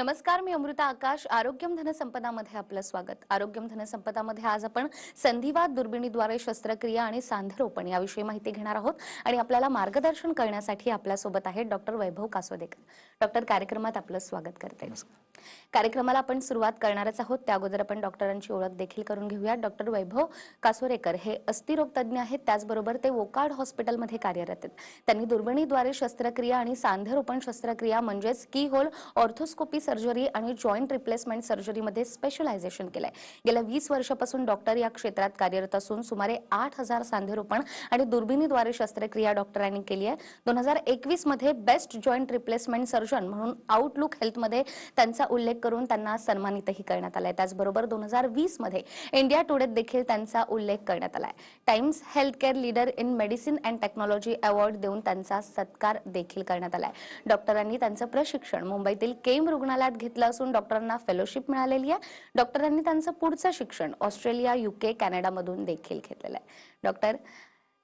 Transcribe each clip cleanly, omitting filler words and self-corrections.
नमस्कार, मी अमृता आकाश. आरोग्यम धनसंपदामध्ये आपलं स्वागत. आरोग्यम धनसंपदामध्ये आज आपण संधिवात दुर्बिणीद्वारे शस्त्रक्रिया आणि सांधेरोपण याविषयी माहिती घेणार आहोत आणि आपल्याला मार्गदर्शन करण्यासाठी आपल्यासोबत आहेत डॉक्टर वैभव कासोदेकर. डॉक्टर, कार्यक्रमात आपलं स्वागत करते. कार्यक्रमाला आपण सुरुवात करणारच आहोत. त्या अगोदर आपण डॉक्टरांची ओळख देखील करून घेऊया. डॉक्टर वैभव कासोरेकर हे अस्थिरोग तज्ञ आहेत. त्याचबरोबर ते वोकार्ड हॉस्पिटलमध्ये कार्यरत आहेत. त्यांनी दुर्बिणीद्वारे शस्त्रक्रिया आणि सांधेरोपण शस्त्रक्रिया म्हणजेच की होल ऑर्थोस्कोपी सर्जरी आणि जॉइंट रिप्लेसमेंट सर्जरीमध्ये स्पेशलायझेशन केलंय. गेल्या 20 वर्षापासून डॉक्टर या क्षेत्रात कार्यरत असून सुमारे 8,000 सांधेरोपण आणि दुर्बिणीद्वारे शस्त्रक्रिया डॉक्टरांनी केली आहे. 2021 मध्ये बेस्ट जॉइंट रिप्लेसमेंट सर्जन म्हणून आउटलुक हेल्थमध्ये त्यांचा उल्लेख करून त्यांना सन्मानितही करण्यात आलाय. त्याचबरोबर 2020 मध्ये इंडिया टुडेत देखील त्यांचा उल्लेख करण्यात आलाय. Times health care leader in medicine and technology award देऊन त्यांचा सत्कार देखील करण्यात आलाय. डॉक्टरांनी त्यांचं प्रशिक्षण मुंबईतील केम रुग्णालयात घेतलं असून डॉक्टरांना फेलोशिप मिळालेली आहे. डॉक्टरांनी त्यांचं पुढचं शिक्षण ऑस्ट्रेलिया, UK, कॅनडामधून देखील घेतलेलं आहे. डॉक्टर,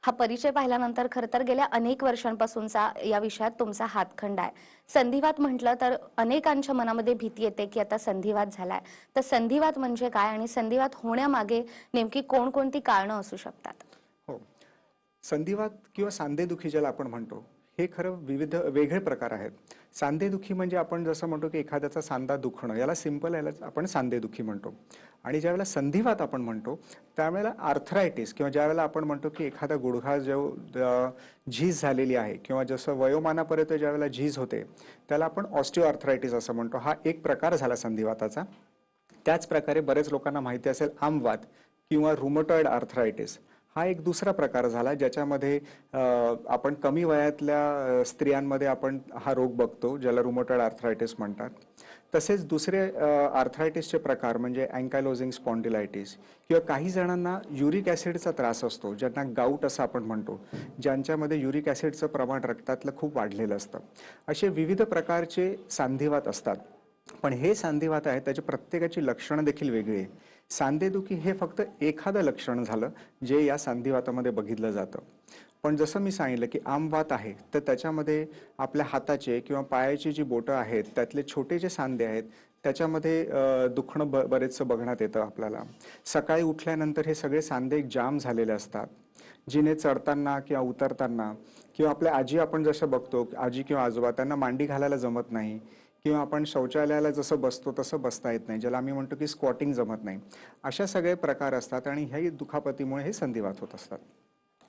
हा परिचय पाहिल्यानंतर खरं तर गेल्या अनेक वर्षांपासूनचा या विषयात तुमचा हातखंडा आहे. संधिवात म्हटलं तर अनेकांच्या मनामध्ये भीती येते की आता संधिवात झालाय. तर संधिवात म्हणजे काय आणि संधिवात होण्यामागे नेमकी कोणकोणती कारणं असू शकतात? हो. संधिवात किंवा सांधेदुखी ज्याला आपण म्हणतो, हे खरं विविध वेगळे प्रकार आहेत. सांधेदुखी म्हणजे आपण जसं म्हणतो की एखाद्याचा सांधा दुखणं, याला सिंपल याला आपण सांधेदुखी म्हणतो. आणि ज्यावेळेला संधिवात आपण म्हणतो त्यावेळेला आर्थरायटिस किंवा ज्यावेळेला आपण म्हणतो की एखादा गुडघा जो झीज झालेली आहे किंवा जसं वयोमानापर्यंत ज्यावेळेला झीज होते त्याला आपण ऑस्टिओआर्थरायटिस असं म्हणतो. हा एक प्रकार झाला संधिवाताचा. त्याच प्रकारे बरेच लोकांना माहिती असेल आमवात किंवा रुमटॉइड आर्थरायटिस हा एक दुसरा प्रकार झाला, ज्याच्यामध्ये आपण कमी वयातल्या स्त्रियांमध्ये आपण हा रोग बघतो, ज्याला रुमटॉइड आर्थरायटिस म्हणतात. तसेच दुसरे आर्थरायटिसचे प्रकार म्हणजे अँकायलोजिंग स्पॉन्डिलायटिस किंवा काही जणांना युरिक ॲसिडचा त्रास असतो, ज्यांना गाऊट असं आपण म्हणतो, ज्यांच्यामध्ये युरिक ॲसिडचं प्रमाण रक्तातलं खूप वाढलेलं असतं. असे विविध प्रकारचे सांधिवात असतात. पण हे सांधिवात आहे त्याची प्रत्येकाची लक्षणं देखील वेगळी आहे. सांधेदुखी हे फक्त एखादं लक्षण झालं जे या सांधिवातामध्ये बघितलं जातं. पण जसं मी सांगितलं की आमवात आहे तर त्याच्यामध्ये आपल्या हाताचे किंवा पायाची जी बोटं आहेत त्यातले छोटे जे सांधे आहेत त्याच्यामध्ये दुखणं बरेचसं बघण्यात येतं आपल्याला. सकाळी उठल्यानंतर हे सगळे सांधे जाम झालेले असतात. जिने चढताना किंवा उतरताना किंवा आपल्या आजी आपण जसं बघतो, आजी किंवा आजोबा त्यांना मांडी घालायला जमत नाही किंवा आपण शौचालयाला जसं बसतो तसं बसता येत नाही, ज्याला आम्ही म्हणतो की स्क्वॉटिंग जमत नाही. अशा सगळे प्रकार असतात आणि ह्याही दुखापतीमुळे हे संधिवात होत असतात.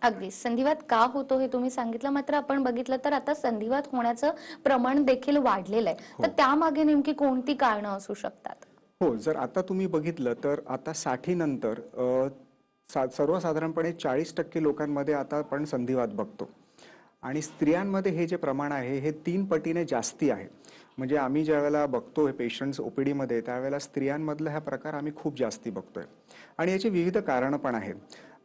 अगदी संधिवात का होतो हे तुम्ही सांगितलं. मात्र आपण बघितलं तर आता संधिवात होण्याचं प्रमाण देखील वाढलेलं आहे. तर त्यामागे नेमकी कोणती कारणं असू शकतात? हो, जर आता तुम्ही बघितलं तर आता 60 नंतर सर्वसाधारणपणे 40% लोकांमध्ये आता आपण संधिवात बघतो आणि स्त्रियांमध्ये हे जे प्रमाण आहे हे 3 पटीने जास्ती आहे. म्हणजे आम्ही ज्यावेळेला बघतो हे पेशंट्स OPDमध्ये त्यावेळेला स्त्रियांमधला हा प्रकार आम्ही खूप जास्ती बघतोय आणि याची विविध कारणं पण आहेत.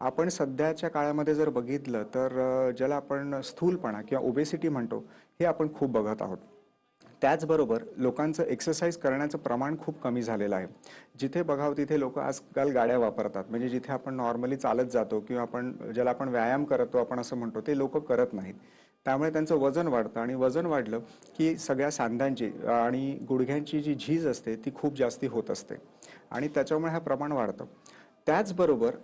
आपण सध्याच्या काळामध्ये जर बघितलं तर ज्याला आपण स्थूलपणा किंवा ओबेसिटी म्हणतो हे आपण खूप बघत आहोत. त्याचबरोबर लोकांचं एक्सरसाइज करण्याचं प्रमाण खूप कमी झालेलं आहे. जिथे बघावं तिथे लोक आजकाल गाड्या वापरतात. म्हणजे जिथे आपण नॉर्मली चालत जातो किंवा आपण ज्याला आपण व्यायाम करतो आपण असं म्हणतो ते लोक करत नाहीत. त्यामुळे त्यांचं वजन वाढतं आणि वजन वाढलं की सगळ्या सांध्यांची आणि गुडघ्यांची जी झीज असते ती खूप जास्ती होत असते आणि त्याच्यामुळे हा प्रमाण वाढतं. त्याचबरोबर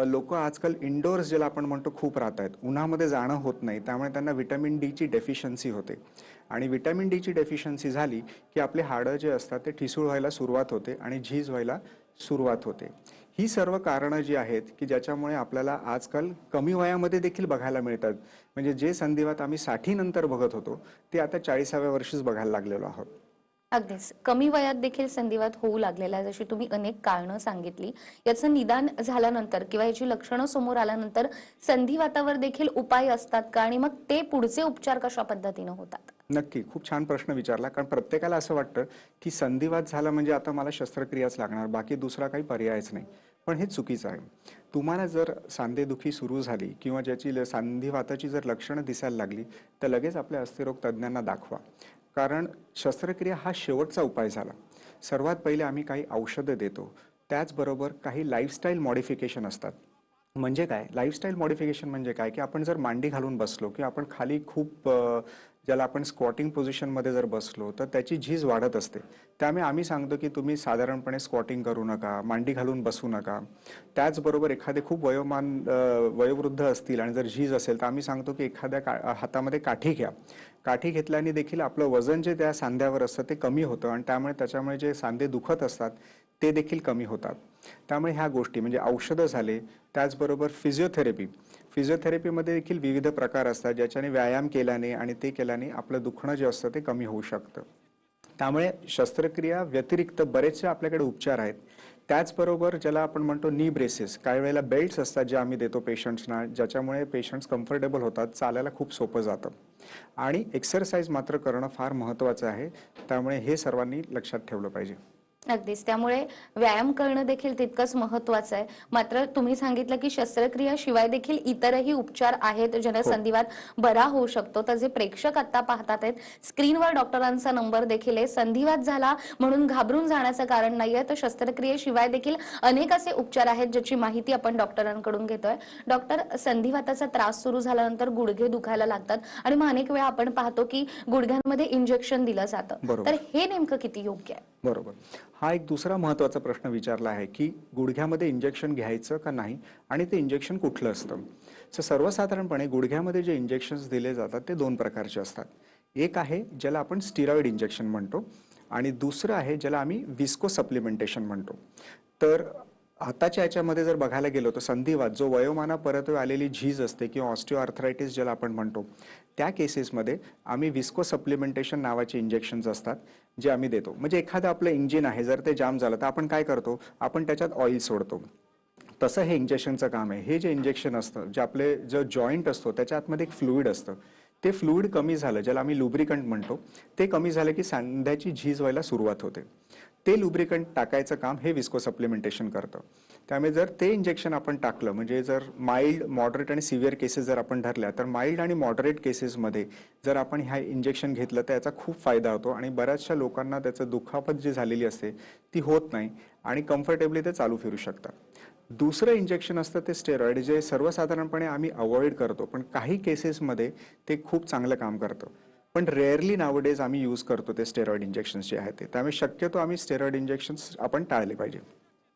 लोक आजकाल इंडोर्स ज्याला आपण म्हणतो खूप राहत आहेत. उन्हामध्ये जाणं होत नाही, त्यामुळे त्यांना व्हिटॅमिन डीची डेफिशियन्सी होते आणि व्हिटॅमिन डीची डेफिशियन्सी झाली की आपले हाडं जे असतात ते ठिसूळ व्हायला सुरुवात होते आणि झीज व्हायला सुरुवात होते. ही सर्व कारणं जी आहेत की ज्याच्यामुळे आपल्याला आजकाल कमी वयामध्ये देखील बघायला मिळतात. म्हणजे जे संधिवात आम्ही 60 नंतर बघत होतो ते आता 40व्या वर्षीच बघायला लागलेलो आहोत. अगदीच कमी वयात देखील संधिवात होऊ लागलेला आहे. जशी तुम्ही अनेक कारणं सांगितली. याचं निदान झाल्यानंतर किंवा याची लक्षणं समोर आल्यानंतर संधिवातावर देखील उपाय असतात का आणि मग ते पुढचे उपचार कशा पद्धतीने होतात? नक्की, खूप छान प्रश्न विचारला. कारण प्रत्येकाला असं वाटतं की संधिवात झाला म्हणजे आता मला शस्त्रक्रियाच लागणार, बाकी दुसरा काही पर्यायच नाही. पण हे चुकीचं आहे. तुम्हाला जर सांधेदुखी सुरू झाली किंवा ज्याची सांधिवाताची जर लक्षणं दिसायला लागली तर लगेच आपल्या अस्थिरोग तज्ज्ञांना दाखवा. कारण शस्त्रक्रिया हा शेवटचा उपाय झाला. सर्वात पहिले आम्ही काही औषधं देतो. त्याचबरोबर काही लाईफस्टाईल मॉडिफिकेशन असतात. म्हणजे काय, लाईफस्टाईल मॉडिफिकेशन म्हणजे काय, की आपण जर मांडी घालून बसलो किंवा आपण खाली खूप ज्याला आपण स्क्वॉटिंग पोझिशनमध्ये जर बसलो तर त्याची झीज वाढत असते. त्यामुळे आम्ही सांगतो की तुम्ही साधारणपणे स्क्वॉटिंग करू नका, मांडी घालून बसू नका. त्याचबरोबर एखादे खूप वयोवृद्ध असतील आणि जर झीज असेल तर आम्ही सांगतो की एखाद्या हातामध्ये काठी घ्या. काठी घेतल्याने देखील आपलं वजन जे त्या सांध्यावर असतं ते कमी होतं आणि त्याच्यामुळे जे सांधे दुखत असतात ते देखील कमी होतात. त्यामुळे ह्या गोष्टी म्हणजे औषधं झाले, त्याचबरोबर फिजिओथेरपीमध्ये देखील विविध प्रकार असतात ज्याच्याने व्यायाम केल्याने आणि ते केल्याने आपलं दुखणं जे असतं ते कमी होऊ शकतं. त्यामुळे शस्त्रक्रिया व्यतिरिक्त बरेचसे आपल्याकडे उपचार आहेत. त्याचबरोबर ज्याला आपण म्हणतो नी ब्रेसेस, काही वेळेला बेल्ट्स असतात जे आम्ही देतो पेशंट्सना, ज्याच्यामुळे पेशंट्स कम्फर्टेबल होतात, चालायला खूप सोपं जातं. आणि एक्सरसाइज मात्र करणं फार महत्त्वाचं आहे. त्यामुळे हे सर्वांनी लक्षात ठेवलं पाहिजे. अगदीच. त्यामुळे व्यायाम करणं देखील तितकंच महत्त्वाचं आहे. मात्र तुम्ही सांगितलं की शस्त्रक्रिया शिवाय देखील इतरही उपचार आहेत ज्याने हो. संधिवात बरा होऊ शकतो. तर जे प्रेक्षक आता पाहतात आहेत, स्क्रीनवर डॉक्टरांचा नंबर देखील आहे. संधिवात झाला म्हणून घाबरून जाण्याचं कारण नाहीये. तर शस्त्रक्रियेशिवाय देखील अनेक असे उपचार आहेत ज्याची माहिती आपण डॉक्टरांकडून घेतोय. डॉक्टर, संधिवाताचा त्रास सुरू झाल्यानंतर गुडघे दुखायला लागतात आणि मग अनेक वेळा आपण पाहतो की गुडघ्यांमध्ये इंजेक्शन दिलं जातं. तर बरोबर. हे नेमकं किती योग्य आहे? बरोबर. हा एक दुसरा महत्त्वाचा प्रश्न विचारला आहे, की गुडघ्यामध्ये इंजेक्शन घ्यायचं का नाही आणि ते इंजेक्शन कुठलं असतं? सर्वसाधारणपणे गुडघ्यामध्ये जे इंजेक्शन्स दिले जातात ते 2 प्रकारचे असतात. एक आहे ज्याला आपण स्टिरॉइड इंजेक्शन म्हणतो आणि दुसरं आहे ज्याला आम्ही विस्को सप्लिमेंटेशन म्हणतो. तर आताच्या याच्यामध्ये जर बघायला गेलो तर संधिवात जो वयोमानापर्यंत आलेली झीज असते किंवा ऑस्टिओआर्थरायटिस ज्याला आपण म्हणतो, त्या केसेसमध्ये आम्ही विस्को सप्लिमेंटेशन नावाचे इंजेक्शन्स असतात जे आम्ही देतो. म्हणजे एखादं आपलं इंजिन आहे, जर ते जाम झालं तर आपण काय करतो, आपण त्याच्यात ऑइल सोडतो. तसं हे इंजेक्शनचं काम आहे. हे जे इंजेक्शन असतं, जे आपले जो जॉईंट असतो त्याच्या आतमध्ये एक फ्लुइड असतं. ते फ्लुइड कमी झालं, ज्याला आम्ही लुब्रिकंट म्हणतो, ते कमी झालं की सांध्याची झीज व्हायला सुरुवात होते. ते लुब्रिकंट टाकायचं काम हे विस्को सप्लिमेंटेशन करतं. त्यामुळे जर ते इंजेक्शन आपण टाकलं, म्हणजे जर माइल्ड, मॉडरेट आणि सिव्हिअर केसेस जर आपण धरल्या, तर माइल्ड आणि मॉडरेट केसेसमध्ये जर आपण ह्या इंजेक्शन घेतलं तर याचा खूप फायदा होतो आणि बऱ्याचशा लोकांना त्याचं दुखापत जी झालेली असते ती होत नाही आणि कम्फर्टेबली ते चालू फिरू शकतात. दुसरं इंजेक्शन असतं ते स्टेरॉइड, जे सर्वसाधारणपणे आम्ही अवॉइड करतो, पण काही केसेसमध्ये ते खूप चांगलं काम करतं. पण रेअरली नावडेज आम्ही यूज करतो ते स्टेरॉइड इंजेक्शन्स जे आहेत ते. त्यामुळे शक्यतो आम्ही स्टेरॉइड इंजेक्शन्स आपण टाळले पाहिजे.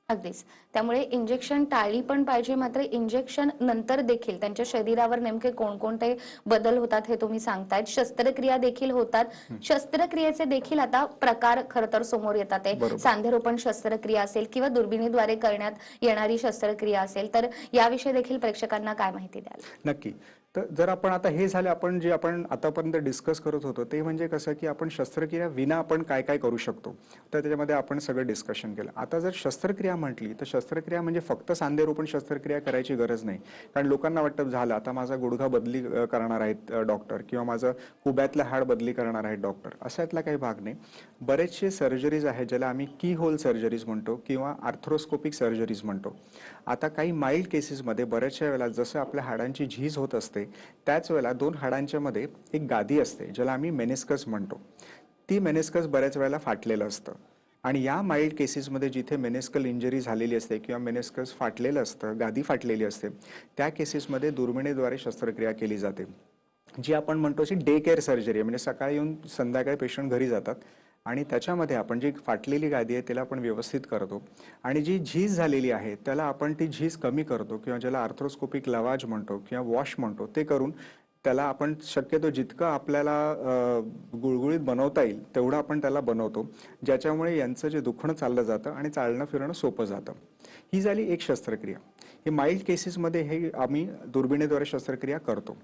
अगदीच. त्यामुळे इंजेक्शन टाळली पण पाहिजे. मात्र इंजेक्शन नंतर देखील त्यांच्या शरीरावर नेमके कोणकोणते बदल होतात हे तुम्ही सांगतायत. शस्त्रक्रिया देखील होतात. शस्त्रक्रियेचे देखील आता प्रकार खरं तर समोर येतात आहे. बरोबर. सांधेरोपण शस्त्रक्रिया असेल किंवा दुर्बिणीद्वारे करण्यात येणारी शस्त्रक्रिया असेल, तर याविषयी देखील प्रेक्षकांना काय माहिती द्याल? नक्की. तर जर आपण आता हे झाले, आपण आपण आतापर्यंत डिस्कस करत होतो ते म्हणजे कसं, की आपण शस्त्रक्रिया विना आपण काय काय करू शकतो, तर त्याच्यामध्ये आपण सगळं डिस्कशन केलं. आता जर शस्त्रक्रिया म्हटली तर शस्त्रक्रिया म्हणजे फक्त सांधेरोपण शस्त्रक्रिया करायची गरज नाही. कारण लोकांना वाटतं झालं आता माझा गुडघा बदली करणार आहेत डॉक्टर, किंवा माझं कुब्यातलं हाड बदली करणार आहेत डॉक्टर, अशातला काही भाग नाही. बरेचसे सर्जरीज आहेत ज्याला आम्ही की होल सर्जरीज म्हणतो किंवा आर्थ्रोस्कोपिक सर्जरीज म्हणतो. आता काही माइल्ड केसेसमध्ये बऱ्याचशा वेळेला जसं आपल्या हाडांची झीज होत असते त्याच वेळेला 2 हाडांच्या मध्ये एक गादी असते ज्याला आम्ही मेनिस्कस म्हणतो. ती मेनिस्कस बऱ्याच वेळेला फाटलेलं असतं आणि या माइल्ड केसेसमध्ये जिथे मेनिस्कल इंजरी झालेली असते किंवा मेनिस्कस फाटलेलं असतं, गादी फाटलेली असते, त्या केसेसमध्ये दुर्बिणीद्वारे शस्त्रक्रिया केली जाते, जी आपण म्हणतो अशी डे केअर सर्जरी आहे. म्हणजे सकाळी येऊन संध्याकाळी पेशंट घरी जातात आणि त्याच्यामध्ये आपण जी फाटलेली गादी आहे त्याला आपण व्यवस्थित करतो आणि जी झीज झालेली आहे त्याला आपण ती झीज कमी करतो किंवा ज्याला आर्थ्रोस्कोपिक लवाज म्हणतो किंवा वॉश म्हणतो ते करून त्याला आपण शक्यतो जितकं आपल्याला गुळगुळीत बनवता येईल तेवढं आपण त्याला बनवतो, ज्याच्यामुळे यांचं जे दुखणं चाललं जातं आणि चालणं फिरणं सोपं जातं. ही झाली एक शस्त्रक्रिया. हे माइल्ड केसेसमध्ये हे आम्ही दुर्बिणीद्वारे शस्त्रक्रिया करतो.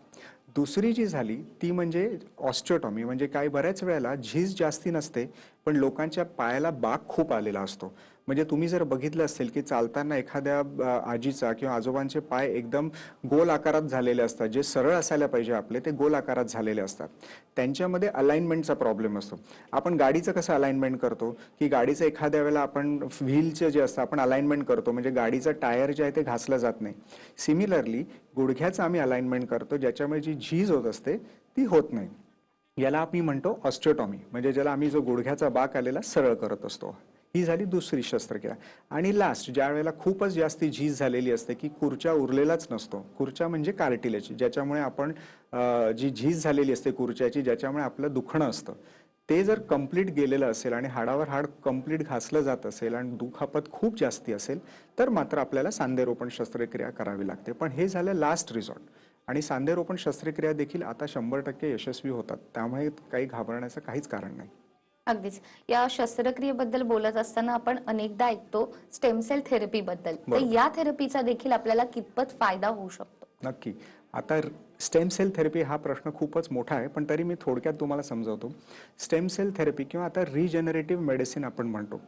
दुसरी जी झाली ती म्हणजे ऑस्टिओटॉमी. म्हणजे काय, बऱ्याच वेळेला झीज जास्ती नसते पण लोकांच्या पायाला बाक खूप आलेला असतो. म्हणजे तुम्ही जर बघितलं असेल की चालताना एखाद्या आजीचा किंवा आजोबांचे पाय एकदम गोल आकारात झालेले असतात, जे सरळ असायला पाहिजे आपले ते गोल आकारात झालेले असतात. त्यांच्यामध्ये अलाइनमेंटचा प्रॉब्लेम असतो. आपण गाडीचं कसं अलाइनमेंट करतो की गाडीचं एखाद्या वेळेला आपण व्हीलचे जे असतं आपण अलाइनमेंट करतो, म्हणजे गाडीचं टायर जे आहे ते घासलं जात नाही. सिमिलरली गुडघ्याचं आम्ही अलाइनमेंट करतो, ज्याच्यामुळे जी झीज होत असते ती होत नाही. याला आम्ही म्हणतो ऑस्टिओटॉमी, म्हणजे ज्याला आम्ही जो गुडघ्याचा बाक आलेला सरळ करत असतो. ही झाली दुसरी शस्त्रक्रिया. आणि लास्ट ज्या वेळेला खूपच जास्ती झीज झालेली असते की खुर्चा उरलेलाच नसतो. खुर्चा म्हणजे कार्टिलेज, ज्याच्यामुळे आपण जी झीज झालेली असते खुर्च्याची, ज्याच्यामुळे आपलं दुखणं असतं, ते जर कंप्लीट गेलेलं असेल आणि हाडावर हाड कंप्लीट घासलं जात असेल आणि दुखापत खूप जास्ती असेल, तर मात्र आपल्याला सांधेरोपण शस्त्रक्रिया करावी लागते. पण हे झालं लास्ट रिसॉर्ट. आणि सांधेरोपण शस्त्रक्रिया देखील आता 100% यशस्वी होतात. त्यामुळे काही घाबरण्याचं काहीच कारण नाही. अगदीच. या शस्त्रक्रियेबद्दल बोलत असताना आपण अनेकदा ऐकतो स्टेम सेल थेरपी बद्दल. तर बरोबर. या थेरपीचा देखील आपल्याला कितपत फायदा होऊ शकतो? नक्की. आता स्टेम सेल थेरपी हा प्रश्न खूपच मोठा आहे, पण तरी मी थोडक्यात तुम्हाला समजावतो. स्टेम सेल थेरपी किंवा आता रिजनरेटिव्ह मेडिसिन आपण म्हणतो.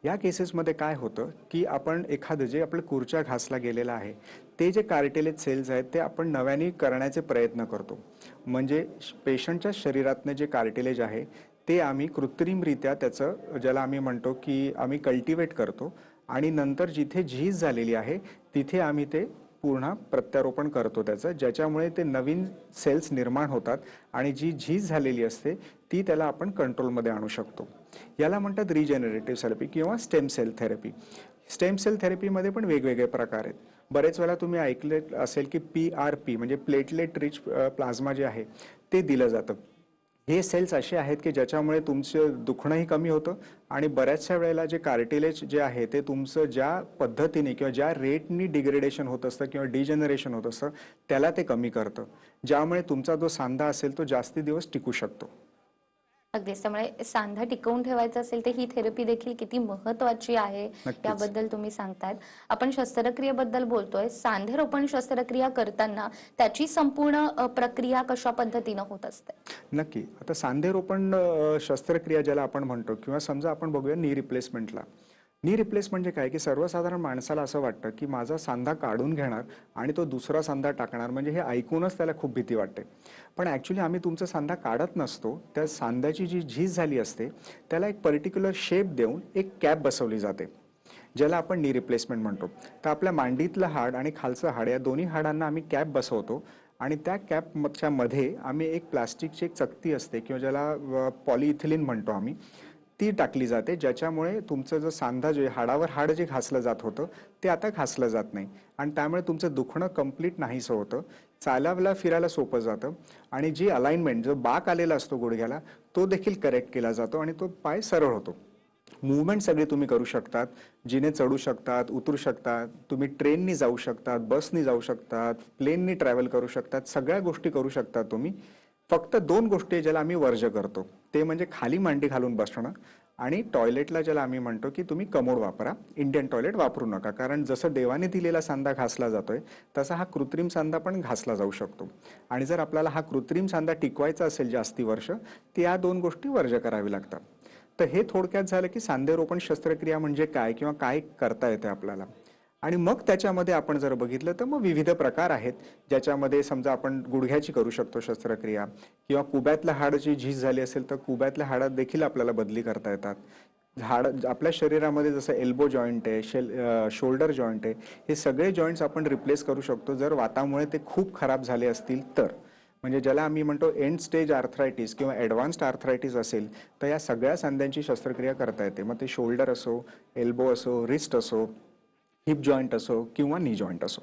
या केसेसमध्ये काय होतं, की आपण एखादं जे आपलं खुर्चा घासला गेलेला आहे, ते जे कार्टिलेज सेल्स आहेत, ते आपण नव्याने करण्याचे प्रयत्न करतो. म्हणजे पेशंटच्या शरीरातनं जे कार्टिलेज आहे, ते आम्ही कृत्रिमरित्या त्याचं ज्याला आम्ही म्हणतो, की आम्ही कल्टिवेट करतो आणि नंतर जिथे झीज झालेली आहे, तिथे आम्ही ते पुन्हा प्रत्यारोपण करतो त्याचं, ज्याच्यामुळे ते नवीन सेल्स निर्माण होतात आणि जी झीज झालेली असते ती त्याला आपण कंट्रोलमध्ये आणू शकतो. याला म्हणतात रिजेनरेटिव्ह थेरपी किंवा stem cell therapy. Stem cell थेरपीमध्ये पण वेगवेगळे प्रकार आहेत. बरेच वेळा तुम्ही ऐकले असेल की PRP म्हणजे प्लेटलेट रिच प्लाझ्मा जे आहे ते दिलं जातं. हे सेल्स असे आहेत की ज्याच्यामुळे तुमचं दुखणंही कमी होतं आणि बऱ्याचशा वेळेला जे कार्टिलेज जे आहे ते तुमचं ज्या पद्धतीने किंवा ज्या रेटनी डिग्रेडेशन होत असतं किंवा डिजनरेशन होत असतं त्याला ते कमी करतं, ज्यामुळे तुमचा जो सांधा असेल तो जास्ती दिवस टिकू शकतो. अगदीच. त्यामुळे सांधा टिकवून ठेवायचा असेल तर ही थेरपी देखील किती महत्त्वाची आहे नक्कीच. याबद्दल तुम्ही सांगतायत. आपण शस्त्रक्रियेबद्दल बोलतोय. सांधेरोपण शस्त्रक्रिया करताना त्याची संपूर्ण प्रक्रिया कशा पद्धतीनं होत असते? नक्की. आता सांधेरोपण शस्त्रक्रिया ज्याला आपण म्हणतो किंवा समजा आपण बघूया नी रिप्लेसमेंटला. नी रिप्लेस म्हणजे काय, की सर्वसाधारण माणसाला असं वाटतं की माझा सांधा काढून घेणार आणि तो दुसरा सांधा टाकणार, म्हणजे हे ऐकूनच त्याला खूप भीती वाटते. पण ॲक्च्युली आम्ही तुमचा सांधा काढत नसतो. त्या सांध्याची जी झीज झाली असते त्याला एक पर्टिक्युलर शेप देऊन एक कॅप बसवली जाते, ज्याला आपण नी रिप्लेसमेंट म्हणतो. तर आपल्या मांडीतलं हाड आणि खालचं हाड या दोन्ही हाडांना आम्ही कॅप बसवतो आणि त्या कॅपच्या मध्ये आम्ही एक प्लास्टिकची एक चकती असते किंवा ज्याला पॉलिइथिलीन म्हणतो आम्ही, ती टाकली जाते, ज्याच्यामुळे तुमचं जो सांधा जे हाडावर हाड जे घासलं जात होतं ते आता घासलं जात नाही आणि त्यामुळे तुमचं दुखणं कंप्लीट नाहीसं होतं. चालायला फिरायला सोपं जातं आणि जी अलाइनमेंट जो बाक आलेला असतो गुडघ्याला तो देखील करेक्ट केला जातो आणि तो पाय सरळ होतो. मूवमेंट सगळे तुम्ही करू शकतात. जिने चढू शकतात, उतरू शकतात, तुम्ही ट्रेननी जाऊ शकतात, बसनी जाऊ शकतात, प्लेननी ट्रॅव्हल करू शकतात, सगळ्या गोष्टी करू शकता तुम्ही. फक्त 2 गोष्टी ज्याला आम्ही वर्ज्य करतो, ते म्हणजे खाली मांडी घालून बसणं आणि टॉयलेटला ज्याला आम्ही म्हणतो की तुम्ही कमोड वापरा, इंडियन टॉयलेट वापरू नका. कारण जसं देवाने दिलेला सांधा घासला जातोय तसा हा कृत्रिम सांधा पण घासला जाऊ शकतो आणि जर आपल्याला हा कृत्रिम सांधा टिकवायचा असेल जास्ती वर्ष, तर या 2 गोष्टी वर्ज्य करावी लागतात. तर हे थोडक्यात झालं की सांधेरोपण शस्त्रक्रिया म्हणजे काय किंवा काय करता येते आपल्याला. आणि मग त्याच्यामध्ये आपण जर बघितलं तर मग विविध प्रकार आहेत, ज्याच्यामध्ये समजा आपण गुडघ्याची करू शकतो शस्त्रक्रिया किंवा कुब्यातल्या हाडाची झीज झाली असेल तर कुब्यातल्या हाडात देखील आपल्याला बदली करता येतात. हाड आपल्या शरीरामध्ये जसं एल्बो जॉईंट आहे, शोल्डर जॉईंट आहे, हे सगळे जॉईंट्स आपण रिप्लेस करू शकतो जर वातामुळे ते खूप खराब झाले असतील तर. म्हणजे ज्याला आम्ही म्हणतो एंड स्टेज आर्थरायटिस किंवा ॲडव्हान्स्ड आर्थरायटिस असेल तर या सगळ्या सांध्यांची शस्त्रक्रिया करता येते. मग ते शोल्डर असो, एल्बो असो, रिस्ट असो, हिप जॉईंट असो किंवा नी जॉईंट असो.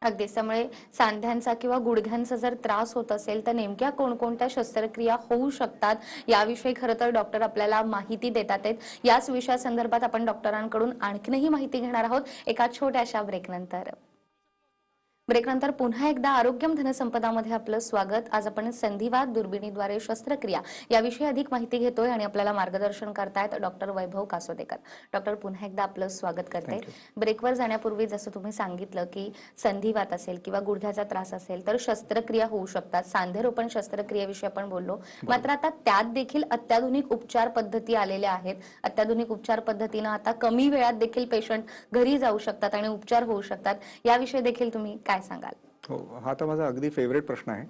अगदीच. त्यामुळे सांध्यांचा किंवा गुडघ्यांचा जर त्रास होत असेल तर नेमक्या कोणकोणत्या शस्त्रक्रिया होऊ शकतात याविषयी खरं तर डॉक्टर आपल्याला माहिती देतात आहेत. याच विषयासंदर्भात आपण डॉक्टरांकडून आणखीनही माहिती घेणार आहोत एका छोट्याशा ब्रेकनंतर. ब्रेकनंतर पुन्हा एकदा आरोग्यम धनसंपदामध्ये आपलं स्वागत. आज आपण संधिवात दुर्बिणीद्वारे शस्त्रक्रिया याविषयी अधिक माहिती घेतोय आणि आपल्याला मार्गदर्शन करतायत डॉक्टर वैभव कासोदेकर. डॉक्टर पुन्हा एकदा आपलं स्वागत करते. थँक्यू. ब्रेकवर जाण्यापूर्वी जसं तुम्ही सांगितलं की संधिवात असेल किंवा गुडघ्याचा त्रास असेल तर शस्त्रक्रिया होऊ शकतात. सांधेरोपण शस्त्रक्रियेविषयी आपण बोललो. मात्र आता त्यात देखील अत्याधुनिक उपचार पद्धती आलेल्या आहेत. अत्याधुनिक उपचार पद्धतीनं आता कमी वेळात देखील पेशंट घरी जाऊ शकतात आणि उपचार होऊ शकतात. याविषयी देखील तुम्ही काय सांगाल? हो, हा तर माझा अगदी फेवरेट प्रश्न आहे.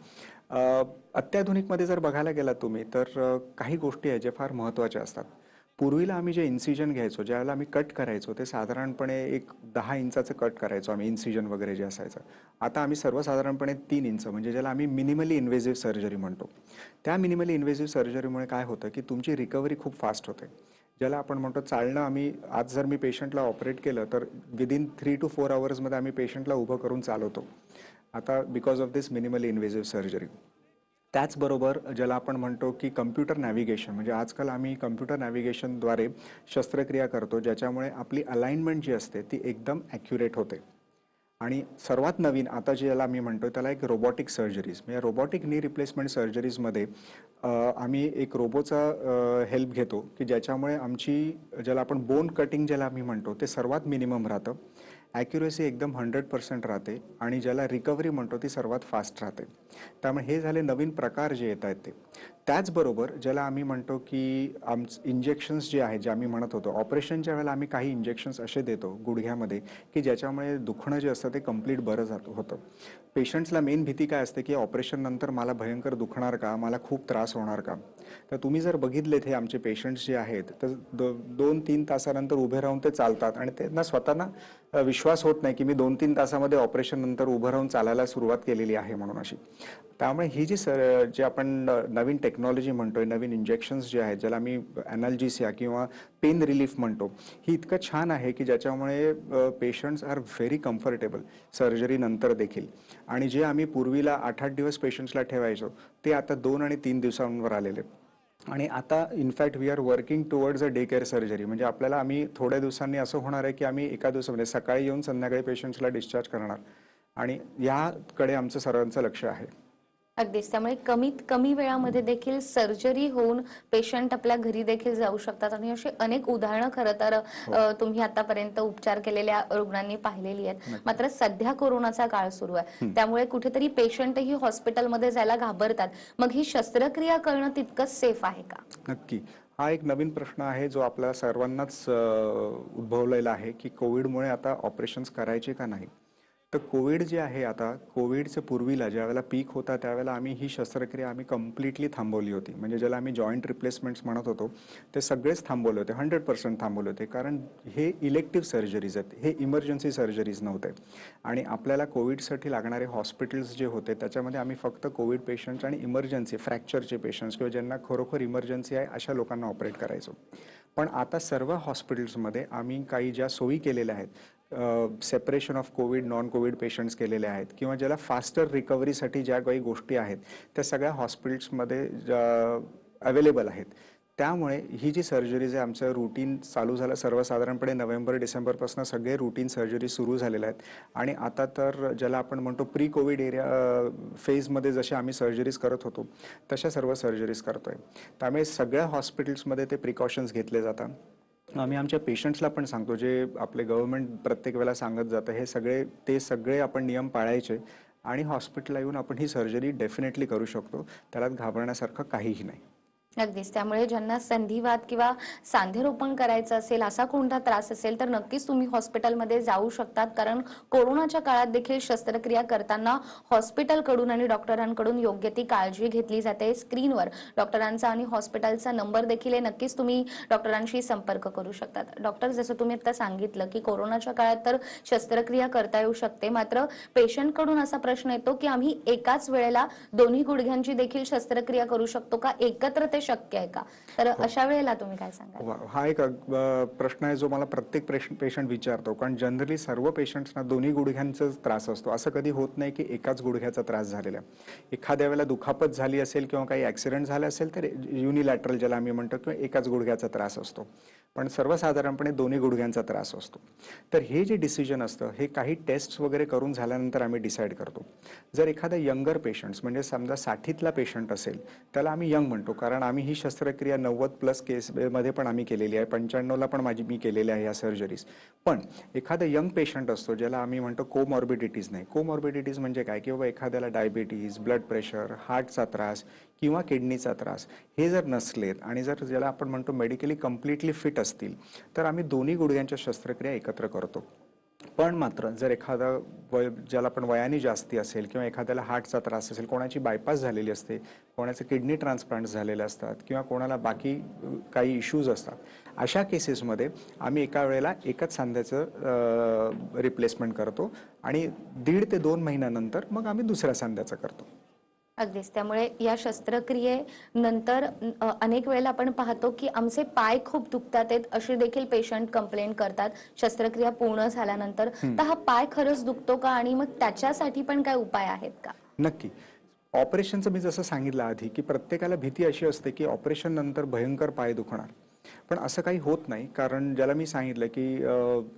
अत्याधुनिकमध्ये जर बघायला गेलात तुम्ही तर काही गोष्टी आहेत ज्या फार महत्त्वाच्या असतात. पूर्वीला आम्ही जे इन्सिजन घ्यायचो, ज्यावेळेला आम्ही कट करायचो, ते साधारणपणे एक 10 इंचाचं कट करायचो आम्ही, इन्सिजन वगैरे जे असायचं. आता आम्ही सर्वसाधारणपणे 3 इंच म्हणजे ज्याला आम्ही मिनिमली इन्व्हेसिव्ह सर्जरी म्हणतो. त्या मिनिमली इन्व्हेसिव्ह सर्जरीमुळे काय होतं की तुमची रिकव्हरी खूप फास्ट होते. ज्याला आपण म्हणतो चालणं, आम्ही आज जर मी पेशंटला ऑपरेट केलं तर विदिन 3 to 4 आवर्समध्ये आम्ही पेशंटला उभं करून चालवतो आता, because of this minimally invasive surgery. त्याचबरोबर ज्याला आपण म्हणतो की कम्प्युटर नॅव्हिगेशन, म्हणजे आजकाल आम्ही कम्प्युटर नॅव्हिगेशनद्वारे शस्त्रक्रिया करतो, ज्याच्यामुळे आपली अलाइनमेंट जी असते ती एकदम ॲक्युरेट होते. आणि सर्वात नवीन आता ज्याला आम्ही म्हणतो त्याला एक रोबोटिक सर्जरीज, म्हणजे रोबोटिक नी रिप्लेसमेंट सर्जरीजमध्ये आम्ही एक रोबोचा हेल्प घेतो की ज्याच्यामुळे आमची ज्याला आपण बोन कटिंग ज्याला आम्ही म्हणतो ते सर्वात मिनिमम राहतं, ॲक्युरेसी एकदम 100% राहते आणि ज्याला रिकव्हरी म्हणतो ती सर्वात फास्ट राहते. त्यामुळे हे झाले नवीन प्रकार जे येत आहेत ते. त्याचबरोबर ज्याला आम्ही म्हणतो की इंजेक्शन्स जे आहेत, जे आम्ही म्हणत होतो ऑपरेशनच्या वेळेला आम्ही काही इंजेक्शन्स असे देतो गुडघ्यामध्ये की ज्याच्यामुळे दुखणं जे असतं ते कंप्लीट बरं होतं. पेशंट्सला मेन भीती काय असते की ऑपरेशन नंतर मला भयंकर दुखणार का, मला खूप त्रास होणार का. तर तुम्ही जर बघितलेत हे आमचे पेशंट्स जे आहेत तर 2-3 तासानंतर उभे राहून ते चालतात आणि त्यांना स्वतःना विश्वास होत नाही की मी 2-3 तासामध्ये ऑपरेशन नंतर उभं राहून चालायला सुरुवात केलेली आहे म्हणून अशी. त्यामुळे ही जी जे आपण नवीन टेक्नॉलॉजी म्हणतोय, नवीन इंजेक्शन्स जे आहेत ज्याला मी ॲनाल्जेसिया किंवा पेन रिलीफ म्हणतो, ही इतकं छान आहे की ज्याच्यामुळे patients are very comfortable surgery नंतर देखील. आणि जे आम्ही पूर्वीला 8-8 दिवस पेशंट्सला ठेवायचो ते आता 2 आणि 3 दिवसांवर आलेले. आणि आता in fact we are working towards a day care surgery, म्हणजे आपल्याला आम्ही थोड्या दिवसांनी असं होणार आहे की आम्ही एका दिवसामध्ये सकाळी येऊन संध्याकाळी पेशंट्सला डिस्चार्ज करणार आणि याकडे आमचं सर्वांचं लक्ष आहे. अगदीच. त्यामुळे कमीत कमी वेळामध्ये देखील सर्जरी होऊन पेशंट आपल्या घरी देखील जाऊ शकतात आणि अशी अनेक उदाहरणं खरं तर तुम्ही आतापर्यंत उपचार केलेल्या रुग्णांनी पाहिलेली आहेत. मात्र सध्या कोरोनाचा काळ सुरू आहे, त्यामुळे कुठेतरी पेशंटही हॉस्पिटलमध्ये जायला घाबरतात. मग ही शस्त्रक्रिया करणं तितकंच सेफ आहे का? नक्की. हा एक नवीन प्रश्न आहे जो आपल्या सर्वांनाच उद्भवलेला आहे की कोविडमुळे आता ऑपरेशन्स करायचे का नाही. तर कोविड जे आहे आता, कोविडच्या पूर्वीला ज्यावेळेला पीक होता त्यावेळेला आम्ही ही शस्त्रक्रिया आम्ही कम्प्लिटली थांबवली होती. म्हणजे ज्याला आम्ही जॉईंट रिप्लेसमेंट्स म्हणत होतो ते सगळेच थांबवले होते, 100% थांबवले होते. कारण हे इलेक्टिव्ह सर्जरीज आहेत, हे इमर्जन्सी सर्जरीज नव्हते. आणि आपल्याला कोविडसाठी लागणारे हॉस्पिटल्स जे होते त्याच्यामध्ये आम्ही फक्त कोविड पेशंट्स आणि इमर्जन्सी फ्रॅक्चरचे पेशंट्स किंवा ज्यांना खरोखर इमर्जन्सी आहे अशा लोकांना ऑपरेट करायचो. पण आता सर्व हॉस्पिटल्समध्ये आम्ही काही ज्या सोयी केलेल्या आहेत, separation of Covid non Covid patients केलेले आहेत किंवा ज्याला फास्टर रिकव्हरीसाठी ज्या काही गोष्टी आहेत त्या सगळ्या हॉस्पिटल्समध्ये अवेलेबल आहेत. त्यामुळे ही जी सर्जरीज आहे आमचं रुटीन चालू झालं, सर्वसाधारणपणे नोव्हेंबर-डिसेंबरपासून सगळे रुटीन सर्जरी सुरू झालेल्या आहेत. आणि आता तर ज्याला आपण म्हणतो प्री कोविड फेजमध्ये जसे आम्ही सर्जरीज करत होतो तशा सर्व सर्जरीज करतोय. त्यामुळे सगळ्या हॉस्पिटल्समध्ये ते प्रिकॉशन्स घेतले जातात. आम्ही आमच्या पेशंट्सला पण सांगतो, जे आपले गव्हर्नमेंट प्रत्येक वेळेला सांगत जातं, ते सगळे आपण नियम पाळायचे आणि हॉस्पिटलला येऊन आपण ही सर्जरी डेफिनेटली करू शकतो. त्याला घाबरण्यासारखं काहीही नाही. अगदीच. त्यामुळे ज्यांना संधिवात किंवा सांधेरोपण करायचं असेल, असा कोणता त्रास असेल तर नक्कीच तुम्ही हॉस्पिटलमध्ये जाऊ शकतात. कारण कोरोनाच्या काळात देखील शस्त्रक्रिया करताना हॉस्पिटलकडून आणि डॉक्टरांकडून योग्य ती काळजी घेतली जाते. स्क्रीनवर डॉक्टरांचा आणि हॉस्पिटलचा नंबर देखील आहे, नक्कीच तुम्ही डॉक्टरांशी संपर्क करू शकतात. डॉक्टर, जसं तुम्ही आता सांगितलं की कोरोनाच्या काळात तर शस्त्रक्रिया करता येऊ शकते, मात्र पेशंटकडून असा प्रश्न येतो की आम्ही एकाच वेळेला दोन्ही गुडघ्यांची देखील शस्त्रक्रिया करू शकतो का, एकत्र ते शक्य आहे का? तर अशा वेळेला तुम्ही काय सांगाल? हा एक प्रश्न आहे जो मला प्रत्येक पेशंट विचारतो. कारण जनरली सर्व पेशंट्सना दोन्ही गुडघ्यांचा त्रास असतो. असं कधी होत नाही की एकाच गुडघ्याचा त्रास झालेला. एखाद्या वेळेला दुखापत झाली असेल किंवा काही ॲक्सिडेंट झाला असेल तर युनिलॅटरल ज्याला आम्ही म्हणतो किंवा एकाच गुडघ्याचा त्रास असतो. पण सर्वसाधारणपणे दोन्ही गुडघ्यांचा त्रास असतो. तर हे जे डिसिजन असतं हे काही टेस्ट वगैरे करून झाल्यानंतर आम्ही डिसाईड करतो. जर एखादा यंगर पेशंट्स, म्हणजे समजा 60तला पेशंट असेल त्याला आम्ही यंग म्हणतो, कारण आम्ही ही शस्त्रक्रिया 90+ केसमध्ये पण आम्ही केलेली आहे, 95ला पण मी केलेली आहे या सर्जरीज. पण एखादा यंग पेशंट असतो ज्याला आम्ही म्हणतो कोमॉर्बिडिटीज नाही. कोमॉर्बिडिटीज म्हणजे काय की बाबा एखाद्याला डायबिटीज, ब्लड प्रेशर, हार्टचा त्रास किंवा किडनीचा त्रास हे जर नसलेत आणि जर ज्याला आपण म्हणतो मेडिकली कम्प्लिटली फिट असतील तर आम्ही दोन्ही गुडघ्यांच्या शस्त्रक्रिया एकत्र करतो. पण मात्र जर एखादा ज्याला आपण वयाने जास्ती असेल किंवा एखाद्याला हार्टचा त्रास असेल, कोणाची बायपास झालेली असते, कोणाचे किडनी ट्रान्सप्लांट झालेले असतात किंवा कोणाला बाकी काही इश्यूज असतात, अशा केसेसमध्ये आम्ही एका वेळेला एकच सांध्याचं रिप्लेसमेंट करतो आणि 1.5 ते 2 महिन्यानंतर मग आम्ही दुसऱ्या सांध्याचं करतो. अगदीच. त्यामुळे या शस्त्रक्रियेनंतर अनेक वेळेला आपण पाहतो, की आमचे पाय खूप दुखतात आहेत, अशी देखील पेशंट कंप्लेंट करतात शस्त्रक्रिया पूर्ण झाल्यानंतर. तर हा पाय खरंच दुखतो का? आणि मग त्याच्यासाठी पण काय उपाय आहेत का? नक्की. ऑपरेशनचं मी जसं सांगितलं आधी, की प्रत्येकाला भीती अशी असते, की ऑपरेशन नंतर भयंकर पाय दुखणार. पण असं काही होत नाही. कारण ज्याला मी सांगितलं, की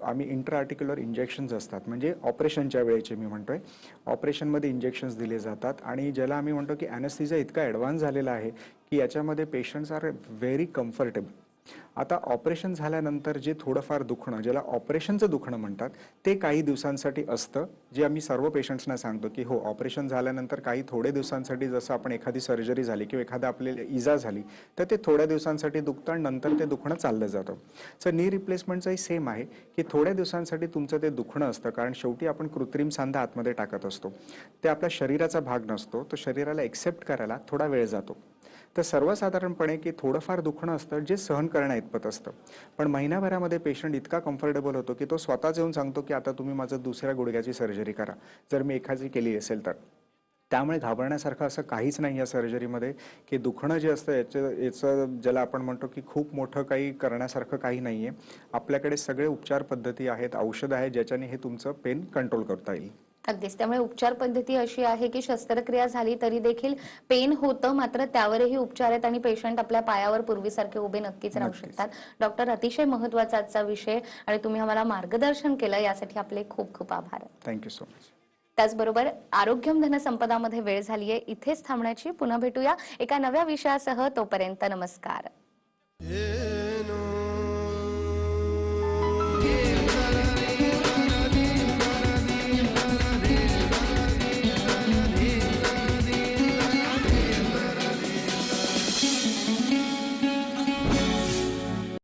आम्ही इंट्रा आर्टिक्युलर इंजेक्शन्स असतात. म्हणजे ऑपरेशनच्या वेळेचे मी म्हणतोय. ऑपरेशनमध्ये इंजेक्शन्स दिले जातात आणि ज्याला आम्ही म्हणतो, की ॲनेस्थेसिया इतका ॲडव्हान्स झालेला आहे, की याच्यामध्ये पेशंट्स आर व्हेरी कम्फर्टेबल. आता ऑपरेशन झाल्यानंतर जे थोडंफार दुखणं, ज्याला ऑपरेशनचं दुखणं म्हणतात, ते काही दिवसांसाठी असतं. जे आम्ही सर्व पेशंट्सना सांगतो, की हो, ऑपरेशन झाल्यानंतर काही थोडे दिवसांसाठी जसं आपण एखादी सर्जरी झाली किंवा एखादा आपल्याला इजा झाली, तर ते थोड्या दिवसांसाठी दुखतं आणि नंतर ते दुखणं चाललं जातं. सो नी रिप्लेसमेंटचंही सेम आहे, की थोड्या दिवसांसाठी तुमचं ते दुखणं असतं. कारण शेवटी आपण कृत्रिम सांधा आतमध्ये टाकत असतो. ते आपल्या शरीराचा भाग नसतो. तो शरीराला एक्सेप्ट करायला थोडा वेळ जातो. तर सर्वसाधारणपणे की थोडंफार दुखणं असतं जे सहन करण्याइतपत असतं. पण महिनाभरामध्ये पेशंट इतका कम्फर्टेबल होतो, की तो स्वतःच येऊन सांगतो, की आता तुम्ही माझं दुसऱ्या गुडघ्याची सर्जरी करा, जर मी एखादी केली असेल तर. त्यामुळे घाबरण्यासारखं असं काहीच नाही या सर्जरीमध्ये, की दुखणं जे असतं याचं ज्याला आपण म्हणतो, की खूप मोठं काही करण्यासारखं काही नाही आहे. आपल्याकडे सगळे उपचार पद्धती आहेत, औषधं आहेत, ज्याच्याने हे तुमचं पेन कंट्रोल करता येईल. अगदीच. त्यामुळे उपचार पद्धती अशी आहे, की शस्त्रक्रिया झाली तरी देखील पेन होतं, मात्र त्यावरही उपचार आहेत आणि पेशंट आपल्या पायावर पूर्वीसारखे उभे नक्कीच राहू नक्कीच. शकतात. डॉक्टर, अतिशय महत्त्वाचा आजचा विषय आणि तुम्ही आम्हाला मार्गदर्शन केलं यासाठी आपले खूप खूप आभार. Thank you so much. त्याचबरोबर आरोग्यम धनसंपदामध्ये वेळ झालीये इथेच थांबण्याची. पुन्हा भेटूया एका नव्या विषयासह. तोपर्यंत नमस्कार.